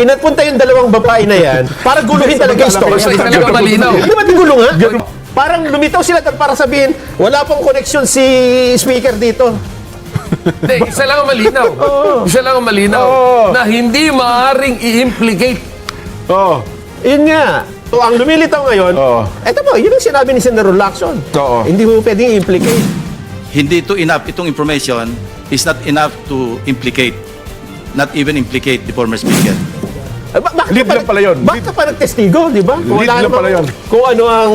Pinapunta yung dalawang babae na yan para guluhin talaga yung story. Basta isa lang ang malinaw. Hindi ba gulo nga? Parang lumitaw sila para sabihin, wala pong connection si speaker dito. Hindi, isa lang ang malinaw. Isa lang ang malinaw. Na hindi maaaring i-implicate. Oo. Yun nga. So, ang lumilitaw ngayon, eto po, yun ang sinabi ni Senator Lacson. Oo. Hindi mo pwedeng i-implicate. Hindi to enough. Itong information is not enough to implicate. Not even implicate the former speaker. Bakit Lead lang pala yun. Bakit ka pa nagtestigo, di ba? Kung Lead wala lang namang- pala yun. Kung ano ang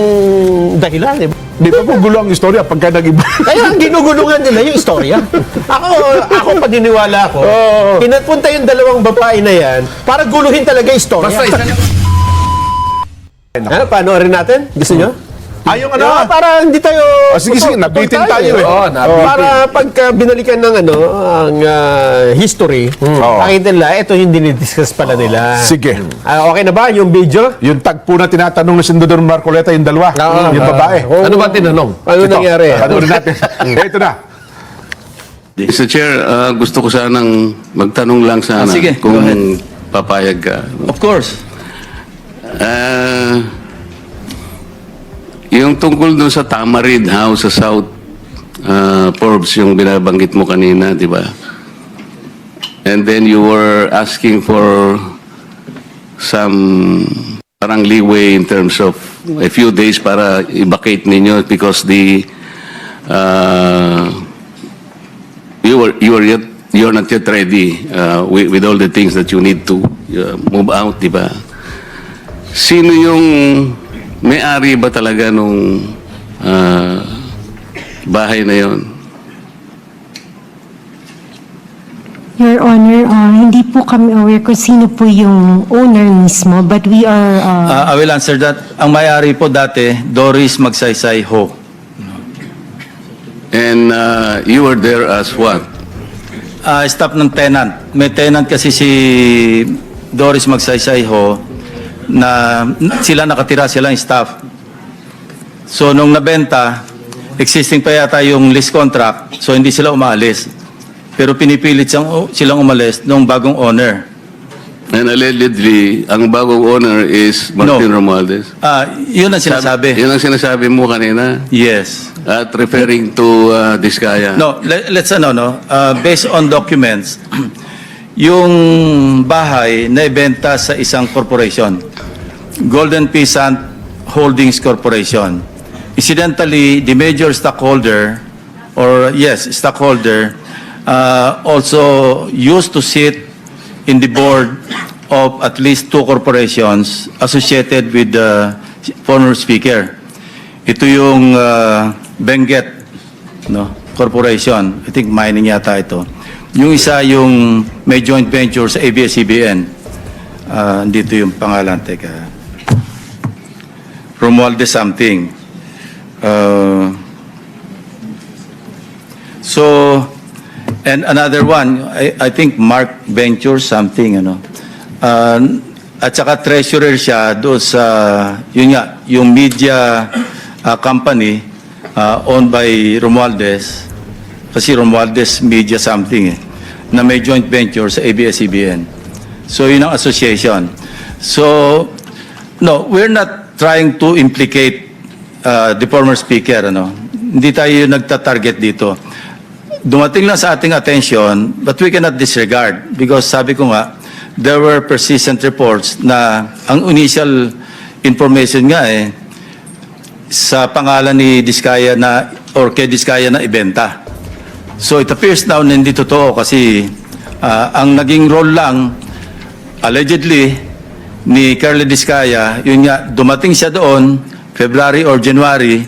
dahilan, di ba? Di ba po gulo ang istorya pagka nag-iba? Kaya ang ginugulungan nila yung istorya. ako paniniwala ko, pinapunta yung dalawang babae na yan para guluhin talaga yung istorya. Basta isa lang. Panoorin natin? Gusto nyo? Ayong ano? Para hindi tayo... Sige, nabitin tayo eh. Oo, nabitin. Para pagka binalikan ng ang history, nakita nila, ito yung dinidiscuss pala nila. Sige. Okay na ba yung video? Yung tagpo na tinatanong ni Senador Marcoleta, yung dalawa. Yung babae. Ano ba tinanong? Ano nangyari? Panoorin natin. Ito na. Mr. Chair, gusto ko sanang magtanong lang sana sige, kung go ahead. papayag ka. Of course. Yung tungkol doon sa Tamarid House sa South Forbes, yung binabanggit mo kanina, di ba? And then you were asking for some parang leeway in terms of a few days para i-vacate ninyo because you're not yet ready with all the things that you need to move out, di ba? Sino yung may-ari ba talaga nung bahay na yon? Your Honor, hindi po kami aware kung sino po yung owner mismo, but we are... I will answer that. Ang may-ari po dati, Doris Magsaysay Ho. And you were there as what? Staff ng tenant. May tenant kasi si Doris Magsaysay Ho na sila nakatira, sila yung staff. So nung nabenta, existing pa yata yung lease contract, so hindi sila umalis. Pero pinipilit silang umalis nung bagong owner. And allegedly, ang bagong owner is Martin Romualdez. Yun ang sinasabi. Yun ang sinasabi mo kanina? Yes. At referring to Diskaya? No, let's based on documents, yung bahay na ibenta sa isang corporation, Golden Peasant Holdings Corporation. Incidentally, the major stockholder, also used to sit in the board of at least 2 corporations associated with the former speaker. Ito yung Benguet Corporation. I think mining yata ito. Yung isa yung may joint venture sa ABS-CBN. Dito yung pangalan. Teka. Romualdez something. And another one, I think Mark Venture something, at saka treasurer siya doon sa, yung media company owned by Romualdez, kasi Romualdez Media something na may joint venture sa ABS-CBN. So yun ang association. So, no, we're not trying to implicate the former speaker, Hindi tayo nagta-target dito. Dumating lang sa ating attention, but we cannot disregard because sabi ko nga, there were persistent reports na ang initial information nga sa pangalan ni Diskaya na or kay Diskaya na ibenta. So it appears now na hindi totoo kasi ang naging role lang allegedly ni Carly Diskaya, yun nga, dumating siya doon February or January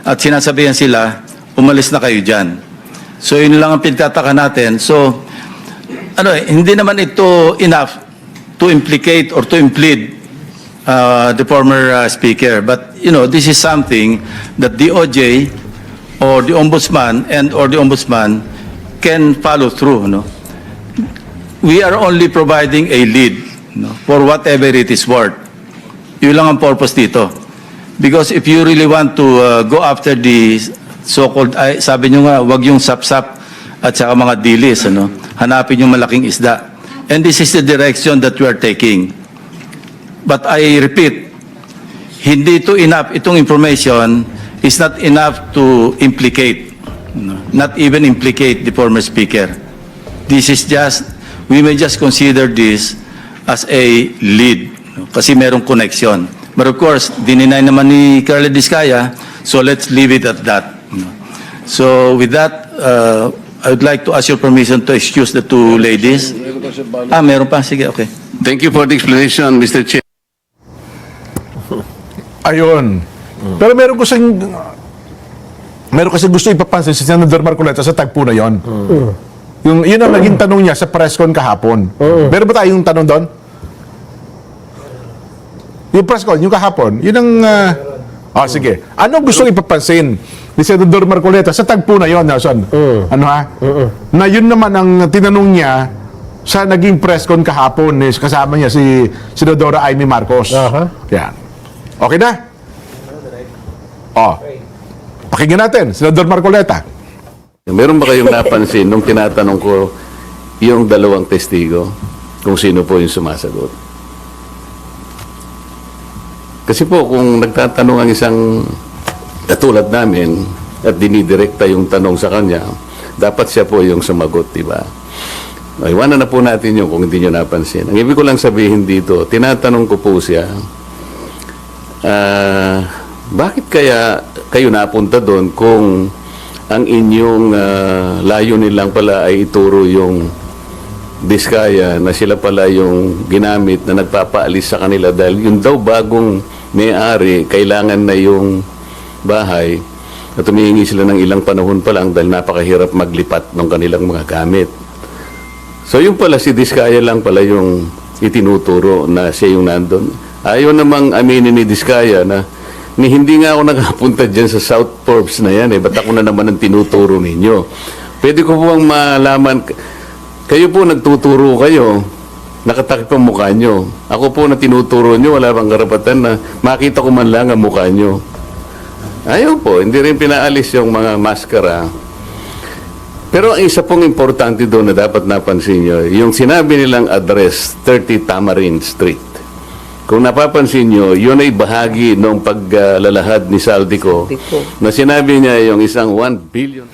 at sinasabihan sila, umalis na kayo dyan. So yun lang ang pinagtataka natin. So hindi naman ito enough to implicate or to implead the former speaker. But this is something that DOJ or the ombudsman or the ombudsman can follow through. We are only providing a lead for whatever it is worth. Yun lang ang purpose dito. Because if you really want to go after the so-called, sabi nyo nga, wag yung sapsap at saka mga dilis, hanapin yung malaking isda. And this is the direction that we are taking. But I repeat, hindi ito enough. Itong information is not enough to implicate, not even implicate the former speaker. This is just, we may just consider this as a lead, kasi merong connection. But of course, dininay naman ni Carla Diskaya, so let's leave it at that. So with that, I would like to ask your permission to excuse the two ladies. Meron pa? Sige, okay. Thank you for the explanation, Mr. Chair. Ayun. Pero meron kasi gusto ipapansin si Senator Marcoleta sa tagpo na yon. Yun ang naging tanong niya sa press con kahapon. Meron ba tayong tanong doon? Yung press con, yung kahapon, yun ang... sige. Anong gusto ipapansin ni Senator Marcoleta sa tagpo na yon, Nelson? Ano ha? Na yun naman ang tinanong niya sa naging press con kahapon, kasama niya si Senadora Amy Marcos. Yan. Okay na? Pakinggan natin, Senador Marcoleta. Meron ba kayong napansin nung tinatanong ko yung dalawang testigo kung sino po yung sumasagot? Kasi po kung nagtatanong ang isang katulad namin at dinidirekta yung tanong sa kanya, dapat siya po yung sumagot, di ba? Iwanan na po natin yun kung hindi nyo napansin. Ang ibig ko lang sabihin dito, tinatanong ko po siya, bakit kaya kayo napunta doon kung ang inyong layunin lang pala ay ituro yung Diskaya na sila pala yung ginamit na nagpapaalis sa kanila dahil yung daw bagong may-ari kailangan na yung bahay at humihingi sila ng ilang panahon pa lang dahil napakahirap maglipat ng kanilang mga gamit. So yung pala si Diskaya lang pala yung itinuturo na siya yung nandun. Ayaw namang aminin ni Diskaya na hindi nga ako nakapunta dyan sa South Forbes na yan ba't ako na naman ang tinuturo ninyo? Pwede ko po bang malaman, kayo po nagtuturo kayo, nakatakip ang mukha nyo. Ako po na tinuturo nyo, wala bang karapatan na makita ko man lang ang mukha nyo. Ayaw po, hindi rin pinaalis yung mga maskara. Pero ang isa pong importante doon na dapat napansin nyo, yung sinabi nilang address, 30 Tamarind Street. Kung napapansin nyo, yun ay bahagi ng paglalahad ni Saldico na sinabi niya yung isang 1 billion.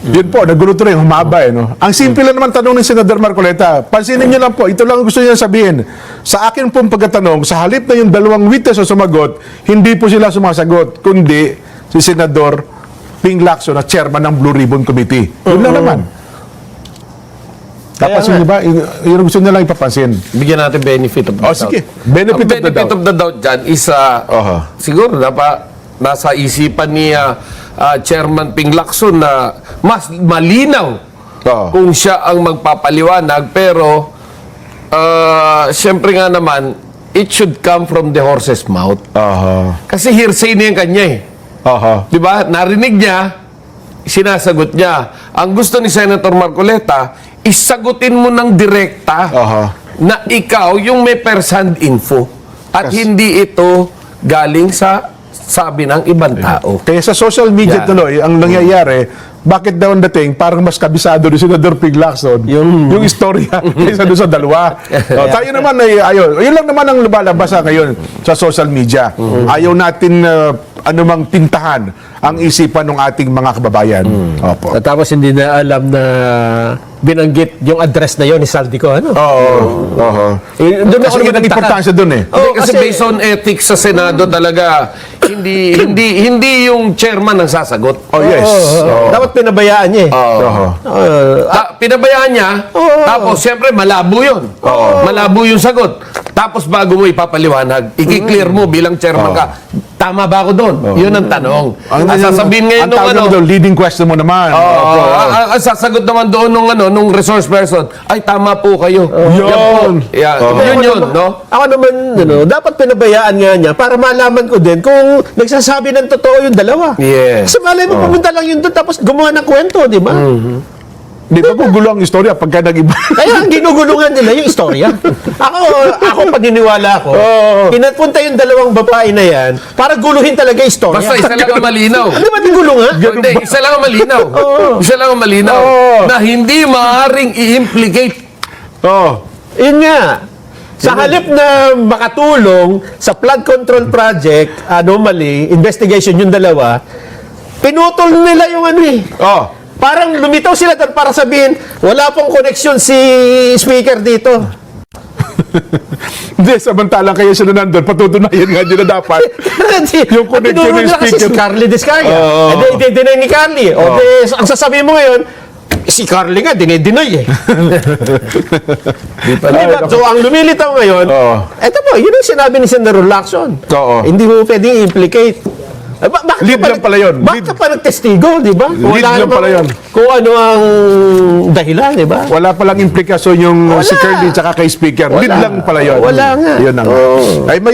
Yun po, nagulo rin, humaba no? Ang simple lang naman tanong ni Senator Marcoleta, pansinin niyo lang po, ito lang gusto niya sabihin. Sa akin pong pagkatanong, sa halip na yung dalawang witness na sumagot, hindi po sila sumasagot, kundi si Senador Ping Lacson na chairman ng Blue Ribbon Committee. Yun lang naman. Napansin niyo ba? Yun ang gusto niya lang ipapansin. Bigyan natin benefit of the doubt. Sige. Benefit Ang of the doubt dyan is, siguro nasa isipan ni Chairman Ping Lacson na mas malinaw kung siya ang magpapaliwanag. Pero, siyempre nga naman, it should come from the horse's mouth. Kasi hearsay na yung kanya Di ba? Narinig niya, sinasagot niya. Ang gusto ni Senator Marcoleta, isagutin mo ng direkta na ikaw yung may first-hand info at hindi ito galing sa sabi ng ibang tao. Kaya sa social media tuloy, ang nangyayari, bakit daw ang dating parang mas kabisado ni Senador Ping Lacson yung istorya kaysa doon sa dalawa. Tayo naman ay yun lang naman ang lumalabas ngayon sa social media. Ayaw natin anumang tintahan ang isipan ng ating mga kababayan. Opo. At tapos hindi na alam na binanggit yung address na yon ni Saldico, ano? Doon ako naman ang importansya doon Kasi based on ethics sa Senado talaga, hindi yung chairman ang sasagot. Dapat pinabayaan niya Pinabayaan niya, tapos siyempre malabo yun. Malabo yung sagot. Tapos bago mo ipapaliwanag, i-clear mo bilang chairman ka, tama ba ako doon? Yun ang tanong. Sasabihin ngayon nung leading question mo naman. ang sasagot naman doon nung resource person, ay tama po kayo. Yun, no? Ako naman, dapat pinabayaan nga niya para malaman ko din kung nagsasabi ng totoo yung dalawa. Yes. Kasi malay mo, pumunta lang yun doon tapos gumawa ng kwento, di ba? Di ba gulo ang istorya pagka nag-iba? Kaya ang ginugulungan nila yung istorya. Ako paniniwala ko. Pinapunta yung dalawang babae na yan para guluhin talaga yung istorya. Basta isa lang ang malinaw. Di ba gulungan? Hindi, isa lang ang malinaw. Isa lang ang malinaw na hindi maaaring i-implicate Yun nga. Sa halip na makatulong sa flood control project, anomaly, investigation yung dalawa, pinutol nila yung ano eh. Oh. Parang lumitaw sila doon para sabihin, wala pong koneksyon si speaker dito. Hindi, samantalang kayo sila nandun, patutunayan nga nyo na dapat. Yung connection Tinuro ng nila kasi speaker. si Carly Descarga. Oo. Eh, dinay ni Carly. O, ang sasabihin mo ngayon, si Carly nga, dinay eh. Diba? So, ang lumilitaw ngayon, Oo. eto po, yun ang sinabi ni Senator Lacson. Oo. Hindi mo pwedeng i-implicate. Bakit Lead ka pa lang pala yun. Bakit ka pa nagtestigo, di ba? Lead lang pala yun. Kung ano ang dahilan, di ba? Wala palang implikasyon yung Wala. si Curly tsaka kay speaker. Lead Wala. lang pala yun. Wala nga. Yun ang, Oo. ay may